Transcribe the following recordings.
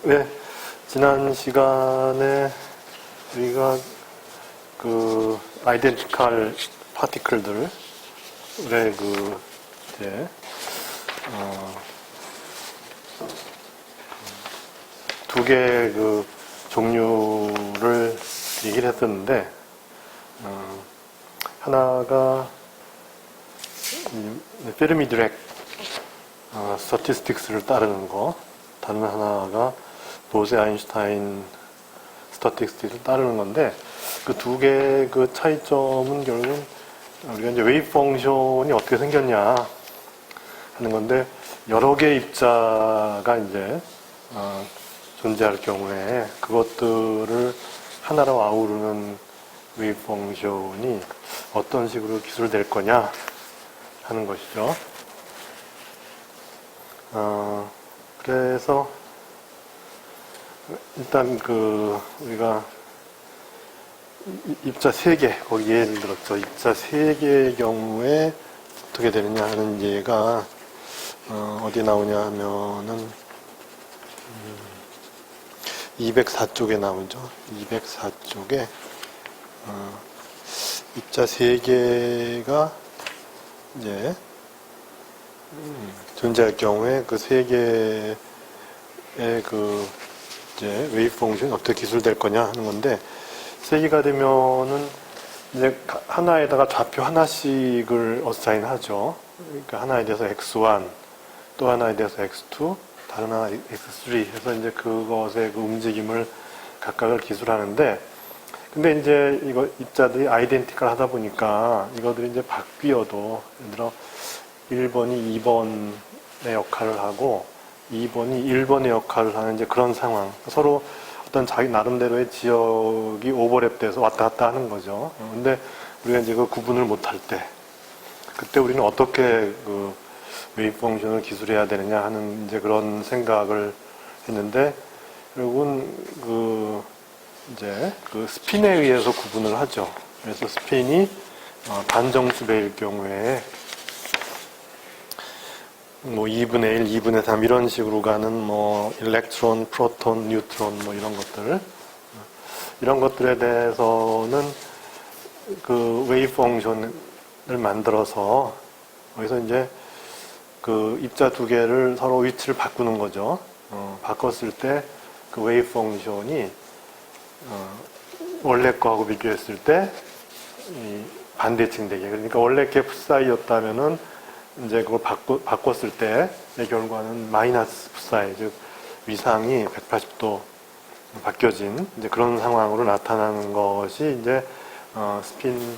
네, 지난 시간에 우리가 그 아이덴티컬 파티클들의 그 이제 두 개의 그 종류를 얘기를 했었는데 하나가 페르미 디렉 스태티스틱스를 따르는 거, 다른 하나가 보세 아인슈타인 스태티스틱스를 따르는 건데 그 두 개의 그 차이점은 결국은 우리가 이제 웨이브 펑션이 어떻게 생겼냐 하는 건데 여러 개의 입자가 이제 존재할 경우에 그것들을 하나로 아우르는 웨이브 펑션이 어떤 식으로 기술될 거냐 하는 것이죠. 그래서 일단 우리가 입자 3개, 거기 예를 들었죠. 입자 3개의 경우에 어떻게 되느냐 하는 예가 어디 나오냐 하면은 204쪽에 나오죠. 204쪽에 입자 3개가 이제 존재할 경우에 그 3개의 이제 웨이브 펑션이 어떻게 기술될 거냐 하는 건데 3개가 되면은 이제 하나에다가 좌표 하나씩을 어사인 하죠. 그러니까 하나에 대해서 x1, 또 하나에 대해서 x2, 다른 하나 x3 해서 이제 그것의 그 움직임을 각각을 기술하는데 근데 이제 이거 입자들이 아이덴티컬 하다 보니까 이거들이 이제 바뀌어도 예를 들어 1번이 2번의 역할을 하고 2번이 1번의 역할을 하는 이제 그런 상황. 서로 어떤 자기 나름대로의 지역이 오버랩돼서 왔다 갔다 하는 거죠. 근데 우리가 이제 그 구분을 못할 때, 그때 우리는 어떻게 그 웨이브 펑션을 기술해야 되느냐 하는 이제 그런 생각을 했는데, 결국은 이제 그 스핀에 의해서 구분을 하죠. 그래서 스핀이 반정수배일 경우에 뭐 2분의 1, 2분의 3 이런 식으로 가는 뭐 일렉트론, 프로톤, 뉴트론 뭐 이런 것들에 대해서는 그 웨이브 펑션을 만들어서 거기서 이제 그 입자 두 개를 서로 위치를 바꾸는 거죠. 바꿨을 때 그 웨이브 펑션이 원래 거하고 비교했을 때 이 반대칭 되게, 그러니까 원래 갭 사이였다면은 이제 그걸 바꿨을 때의 결과는 마이너스 사이, 즉 위상이 180도 바뀌어진 이제 그런 상황으로 나타나는 것이 이제 스핀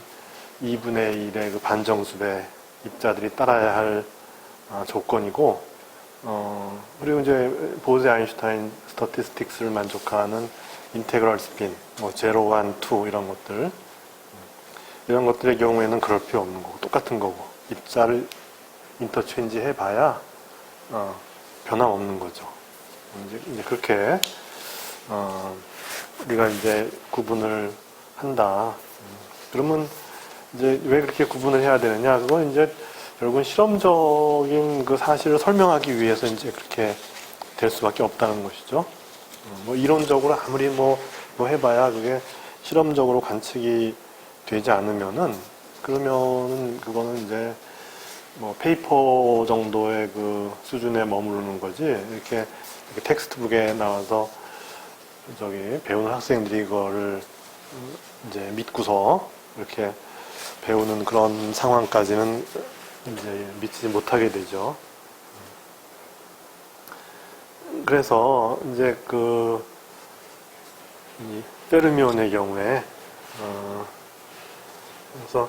2분의 1의 그 반정수배 입자들이 따라야 할 조건이고, 그리고 이제 보세 아인슈타인 스태티스틱스를 만족하는 인테그럴 스핀, 뭐 0, 1, 2 이런 것들의 경우에는 그럴 필요 없는 거고 똑같은 거고 입자를 인터체인지 해봐야 변함없는 거죠. 이제 그렇게 우리가 이제 구분을 한다. 그러면 이제 왜 그렇게 구분을 해야 되느냐? 그건 이제 결국은 실험적인 그 사실을 설명하기 위해서 이제 그렇게 될 수밖에 없다는 것이죠. 뭐 이론적으로 아무리 뭐 해봐야 그게 실험적으로 관측이 되지 않으면은 그러면은 그거는 이제 뭐 페이퍼 정도의 그 수준에 머무르는 거지, 이렇게 텍스트북에 나와서 저기 배우는 학생들이 이거를 이제 믿고서 이렇게 배우는 그런 상황까지는 이제 믿지 못하게 되죠. 그래서 이제 이 페르미온의 경우에 그래서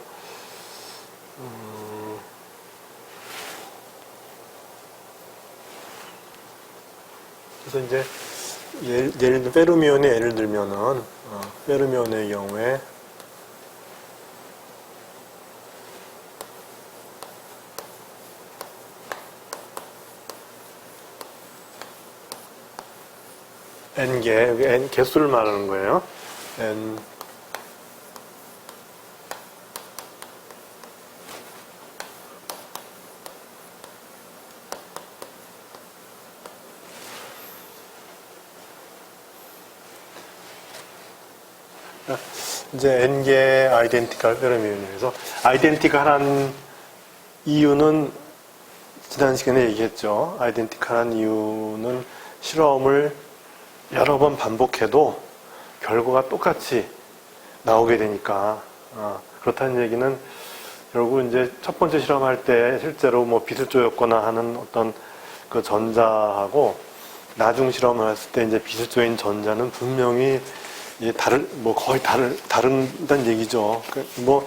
이제 예를 들면 페르미온의 예를 들면은 페르미온의 경우에 n개, 여기 n 개수를 말하는 거예요. n 이제 n개 아이덴티컬 페르미온에서 아이덴티컬한 이유는 지난 시간에 얘기했죠. 아이덴티컬한 이유는 실험을 여러 번 반복해도 결과가 똑같이 나오게 되니까 그렇다는 얘기는 결국 이제 첫 번째 실험할 때 실제로 뭐 빛을 쪼였거나 하는 어떤 그 전자하고 나중 실험을 했을 때 이제 빛을 쪼인 전자는 분명히 뭐 거의 다른다는 얘기죠. 뭐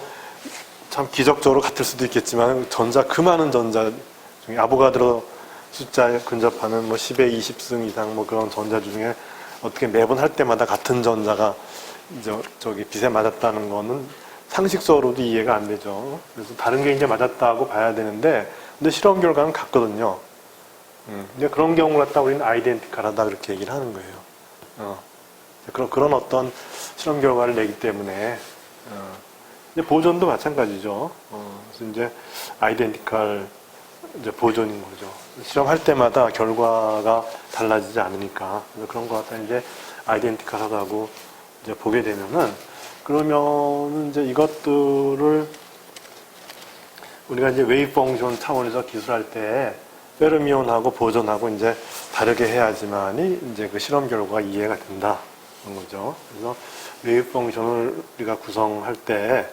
참 기적적으로 같을 수도 있겠지만 그 많은 전자 중에 아보가드로 숫자에 근접하는 뭐 10의 20승 이상 뭐 그런 전자 중에 어떻게 매번 할 때마다 같은 전자가 저기 빛에 맞았다는 거는 상식적으로도 이해가 안 되죠. 그래서 다른 게 이제 맞았다고 봐야 되는데, 근데 실험 결과는 같거든요. 이제 그런 경우 갖다 우리는 아이덴티컬하다 그렇게 얘기를 하는 거예요. 그런 어떤 실험 결과를 내기 때문에, 이제 보존도 마찬가지죠. 그래서 이제 아이덴티컬 이제 보존인 거죠. 실험할 때마다 결과가 달라지지 않으니까. 그래서 그런 거 갖다 이제 아이덴티컬하다고 이제 보게 되면은, 그러면 이제 이것들을 우리가 이제 웨이브 펑션 차원에서 기술할 때 페르미온하고 보존하고 이제 다르게 해야지만이 이제 그 실험 결과가 이해가 된다. 그런 거죠. 그래서 웨이브 펑션을 우리가 구성할 때,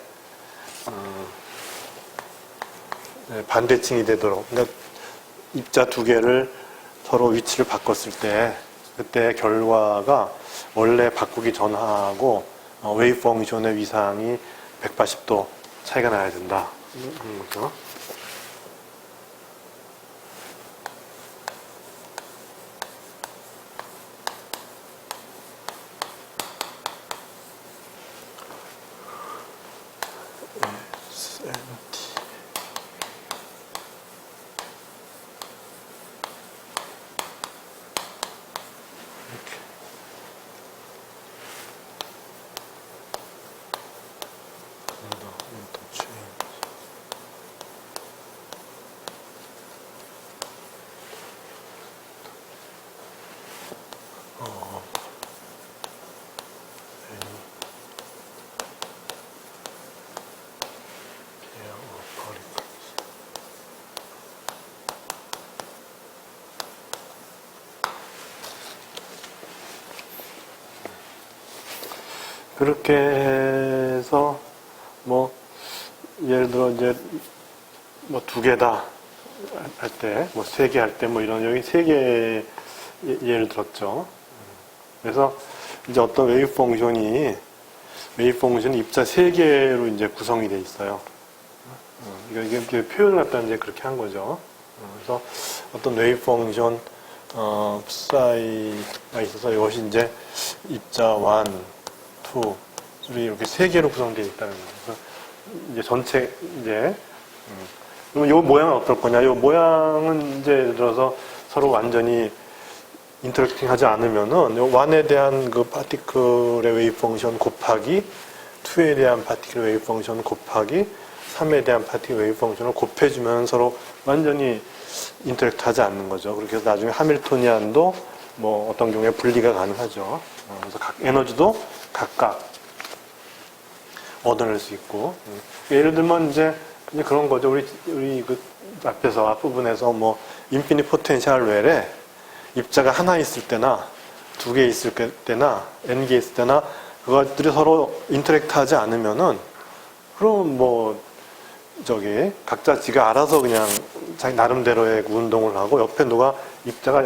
반대칭이 되도록, 그러니까 입자 두 개를 서로 위치를 바꿨을 때, 그때 결과가 원래 바꾸기 전하고 웨이브 펑션의 위상이 180도 차이가 나야 된다. 거죠. 그렇게 해서 뭐 예를 들어 이제 뭐 두 개다 할 때, 뭐 세 개 할 때 뭐 이런 여기 세 개 예를 들었죠. 그래서 이제 어떤 웨이브 펑션이 입자 세 개로 이제 구성이 돼 있어요. 이게 표현을 갖다 이제 그렇게 한 거죠. 그래서 어떤 웨이브 펑션 psi가 있어서 이것이 이제 입자 1, 2, 3 이렇게 세 개로 구성되어 있다는 거예요. 그래서 이제 전체 이제 그러면 이 모양은 어떨 거냐? 이 모양은 이제 예를 들어서 서로 완전히 인터랙팅 하지 않으면은 요 1에 대한 그 파티클의 웨이브 펑션 곱하기 2에 대한 파티클 웨이브 펑션 곱하기 3에 대한 파티클 웨이브 펑션을 곱해주면 서로 완전히 인터랙트 하지 않는 거죠. 그렇게 해서 나중에 하밀토니안도 뭐 어떤 경우에 분리가 가능하죠. 그래서 각 에너지도 각각 얻어낼 수 있고. 예를 들면 이제 그런 거죠. 우리 그 앞에서 앞부분에서 뭐 인피니트 포텐셜 웰에 입자가 하나 있을 때나 두 개 있을 때나 n 개 있을 때나 그것들이 서로 인터랙트 하지 않으면은 그럼 뭐 저기 각자 지가 알아서 그냥 자기 나름대로의 그 운동을 하고 옆에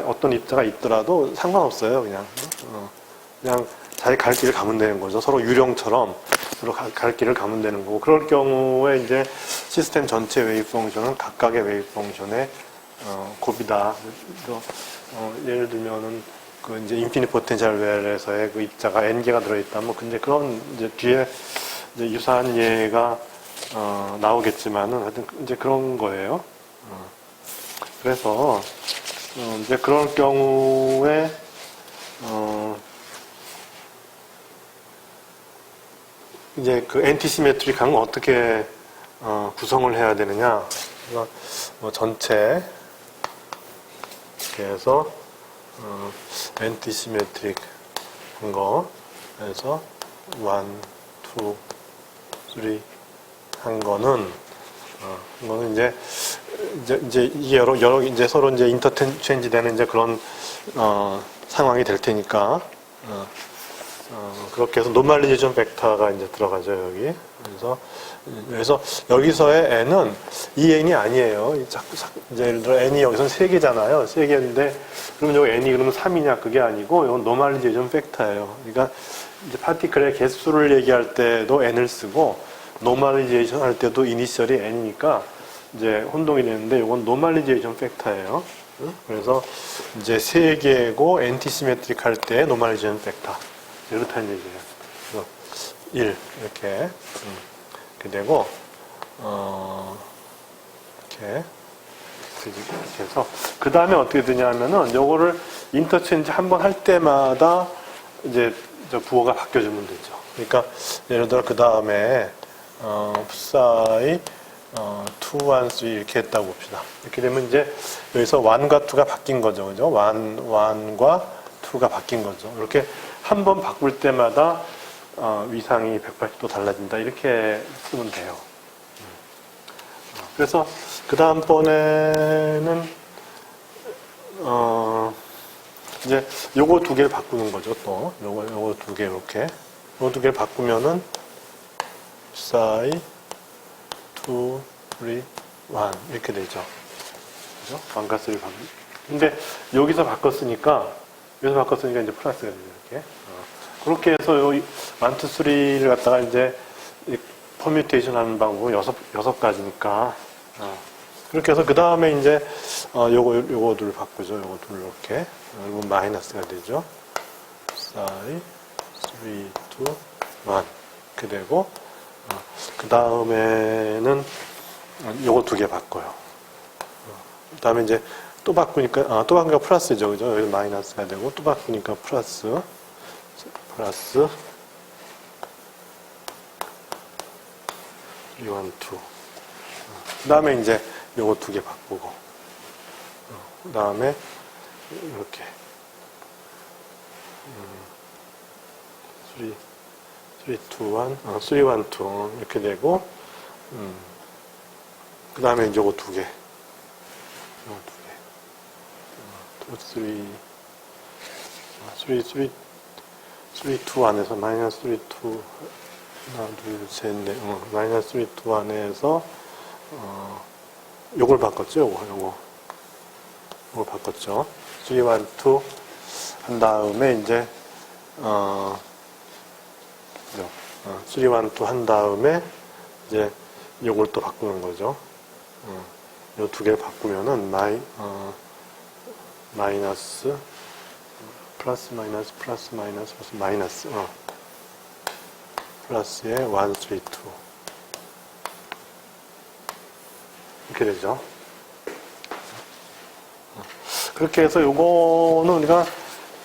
어떤 입자가 있더라도 상관없어요. 그냥 자기 갈 길을 가면 되는 거죠. 서로 유령처럼 서로 갈 길을 가면 되는 거고, 그럴 경우에 이제 시스템 전체 웨이브 펑션은 각각의 웨이브 펑션의 곱이다. 예를 들면은 그 이제 인피니트 포텐셜 웰에서의 그 입자가 n 개가 들어있다면, 근데 그런 이제 뒤에 이제 유사한 예가 나오겠지만은 하여튼 이제 그런 거예요. 그래서 이제 그럴 경우에 이제 그 엔티시메트릭한 건 어떻게 구성을 해야 되느냐? 그래서 뭐 전체 이렇게 해서 엔티시메트릭한 거 해서 2, 3 한 거는, 이거는 이제 이게 여러 이제 서로 이제 인터체인지 되는 이제 그런, 상황이 될 테니까, 그렇게 해서 노멀리제이션 벡터가 이제 들어가죠, 여기. 그래서 여기서의 n은 이 n이 아니에요. 이제 예를 들어 n이 여기서는 3개잖아요. 3개인데, 그러면 여기 n이 그러면 3이냐? 그게 아니고, 이건 노멀리제이션 벡터예요. 그러니까, 이제 파티클의 개수를 얘기할 때도 n을 쓰고, 노멀리제이션 할 때도 이니셜이 n이니까, 이제 혼동이 되는데, 이건 노멀리제이션 팩터예요. 그래서 이제 3개고, 엔티시메트릭 할 때 노멀리제이션 팩터. 이렇다는 얘기예요. 그래서 1, 이렇게 되고, 이렇게 해서, 그 다음에 어떻게 되냐면은, 요거를 인터체인지 한 번 할 때마다 이제 부호가 바뀌어주면 되죠. 그러니까, 예를 들어, 그 다음에, psi, 2, 1, 3 이렇게 했다고 봅시다. 이렇게 되면 이제 여기서 1과 2가 바뀐 거죠. 그죠? 1과 2가 바뀐 거죠. 이렇게 한 번 바꿀 때마다 위상이 180도 달라진다. 이렇게 쓰면 돼요. 그래서 그 다음번에는 이제 요거 2개를 바꾸는 거죠. 또 요거 2개 이렇게 요거 2개를 바꾸면은 psi 2, 3, 1 이렇게 되죠. 그죠? 1과 3를 바꾸. 근데 여기서 바꿨으니까 이제 플러스가 되죠. 이렇게. 그렇게 해서 요 1, 2, 3를 갖다가 이제 퍼뮤테이션 하는 방법은 6가지니까. 그렇게 해서 그 다음에 이제 요거 둘 바꾸죠. 요거 둘 이렇게. 이건 마이너스가 되죠. psi 3, 2, 1 이렇게 되고 그 다음에는 요거 2개 바꿔요. 그 다음에 이제 또 바꾸니까 플러스죠. 그죠? 여기 마이너스가 되고 또 바꾸니까 플러스 3, 1, 2 그 다음에 이제 요거 2개 바꾸고 그 다음에 이렇게 3, 2, 1, 3, 1, 2 이렇게 되고 그 다음에 이제 요거 2개 3, 2 안에서 마이너스 3, 2 하나, 둘, 셋, 넷 마이너스 3, 2 안에서 요걸 바꿨죠. 요걸 바꿨죠. 3, 1, 2 한 다음에 이제 3, 1, 2 한 다음에 이제 요걸 또 바꾸는 거죠. 요 2개를 바꾸면은 마이너스 플러스 마이너스 플러스 마이너스 플러스 마이너스 플러스에 1, 3, 2 이렇게 되죠. 그렇게 해서 요거는 우리가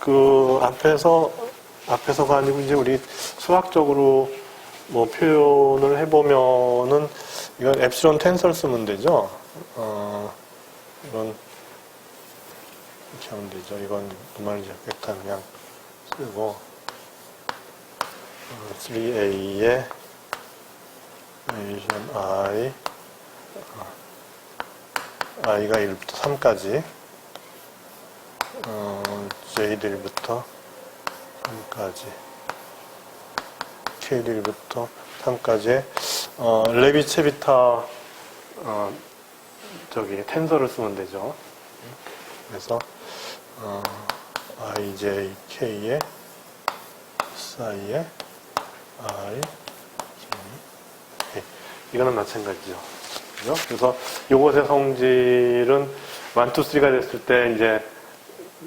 그 앞에서가 아니고 이제 우리 수학적으로 뭐 표현을 해보면은 이건 엡실론 텐서를 쓰면 되죠. 이건 이렇게 하면 되죠. 이건 노멀리제이션 벡터 그냥 쓰고 3a에 i가 1부터 3까지 j도 1부터 3까지 k도 1부터 3까지의 레비체비타 텐서를 쓰면 되죠. 그래서 ijk에 psi에 i, j 이거는 마찬가지죠. 그죠? 그래서 요것의 성질은 1, 2, 3가 됐을 때 이제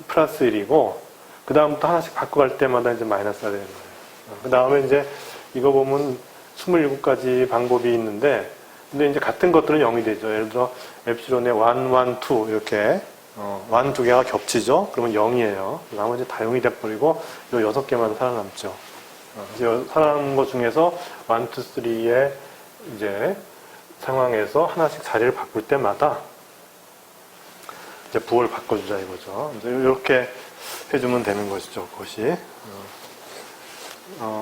플러스 1이고 그 다음부터 하나씩 바꿔갈 때마다 이제 마이너스가 되는 거예요. 그 다음에 이제 이거 보면 27가지 방법이 있는데 근데 이제 같은 것들은 0이 되죠. 예를 들어 엡실론에 1, 1, 2 이렇게 1, 2개가 겹치죠. 그러면 0이에요. 나머지 다 0이 돼버리고 이 6개만 살아남죠. 살아남은 것 중에서 1, 2, 3의 이제 상황에서 하나씩 자리를 바꿀 때마다 이제 부호를 바꿔주자 이거죠. 이제 이렇게 해주면 되는 것이죠. 그것이.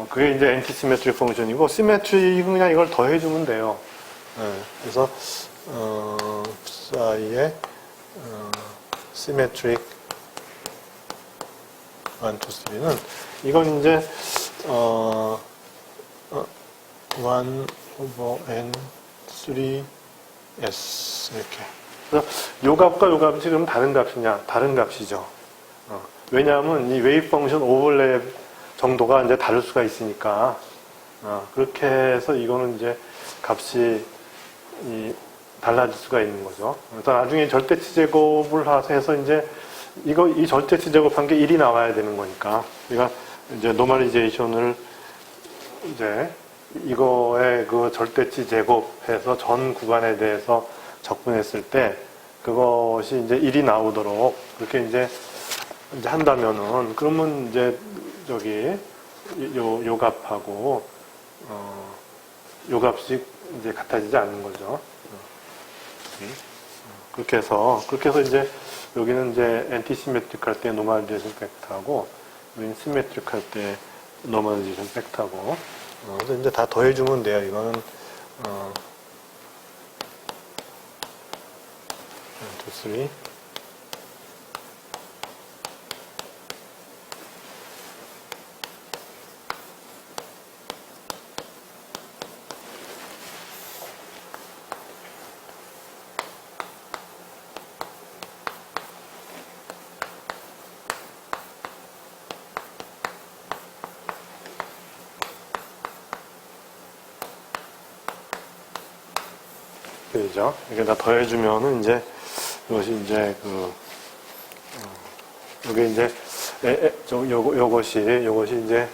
그게 이제 엔티시메트릭 펑션이고, 시메트릭은 그냥 이걸 더해주면 돼요. 그래서, 사이에, 시메트릭 1, 2, 3는, 이건 이제, 1 over n, 3, s. 이렇게. 그래서 요 값과 요 값이 그럼 다른 값이냐? 다른 값이죠. 왜냐하면 이 웨이브 펑션 오버랩 정도가 이제 다를 수가 있으니까, 그렇게 해서 이거는 이제 값이 달라질 수가 있는 거죠. 그래서 나중에 절대치 제곱을 해서 이제 이 절대치 제곱한 게 1이 나와야 되는 거니까, 우리가 이제 노멀리제이션을 이제 이거의 그 절대치 제곱해서 전 구간에 대해서 적분했을 때 그것이 이제 1이 나오도록 그렇게 이제 한다면은, 그러면 이제 저기 요 값하고 요 값이 이제 같아지지 않는 거죠. 그렇게 해서 이제 여기는 이제 엔티시메트릭 할 때 노멀리제이션 팩터하고, 여기는 시메트릭 할 때 노멀리제이션 팩터하고, 그래서 이제 다 더해주면 돼요. 이거는 1, 2, 3. 그죠? 이게 다 더해주면은 이제 이것이 이제 이게 이제 요것이 이제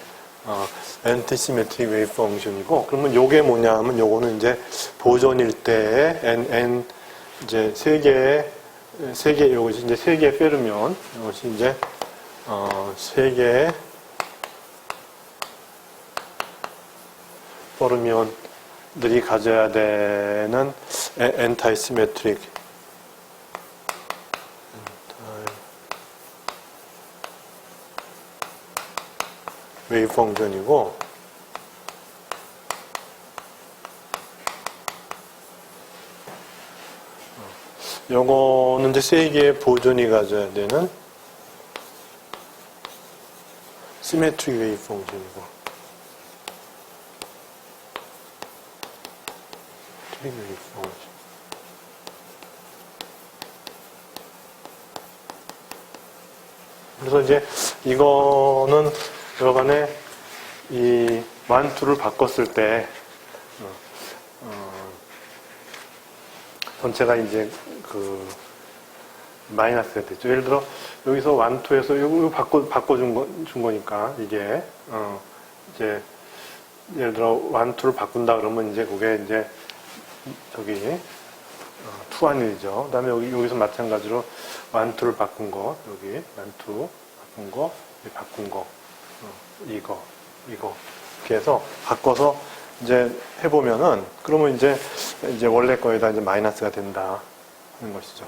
엔티시메트릭 웨이브 펑션이고, 그러면 요게 뭐냐면 요거는 이제 보존일 때에 n 이제 세 개 요것이 이제 세 개 빼르면 요것이 이제 세 개 포르미온들이 가져야 되는 엔타이시메트릭 웨이브 펑션이고, 요거는 이제 세 개의 보존이 가져야 되는 시메트릭 웨이브 펑션이고, 웨이브 펑션. 그래서 이제 이거는 여러간에 이 완투를 바꿨을 때 전체가 이제 마이너스가 됐죠. 예를 들어 여기서 완투에서 이거 바꿔준 거니까 이게 이제 예를 들어 완투를 바꾼다 그러면 이제 그게 이제 저기 투환일이죠. 그다음에 여기서 마찬가지로 완투를 바꾼 거, 여기 완투 바꾼 거, 바꾼 거, 이거 이렇게 해서 바꿔서 이제 해보면은, 그러면 이제 원래 거에다 이제 마이너스가 된다 하는 것이죠.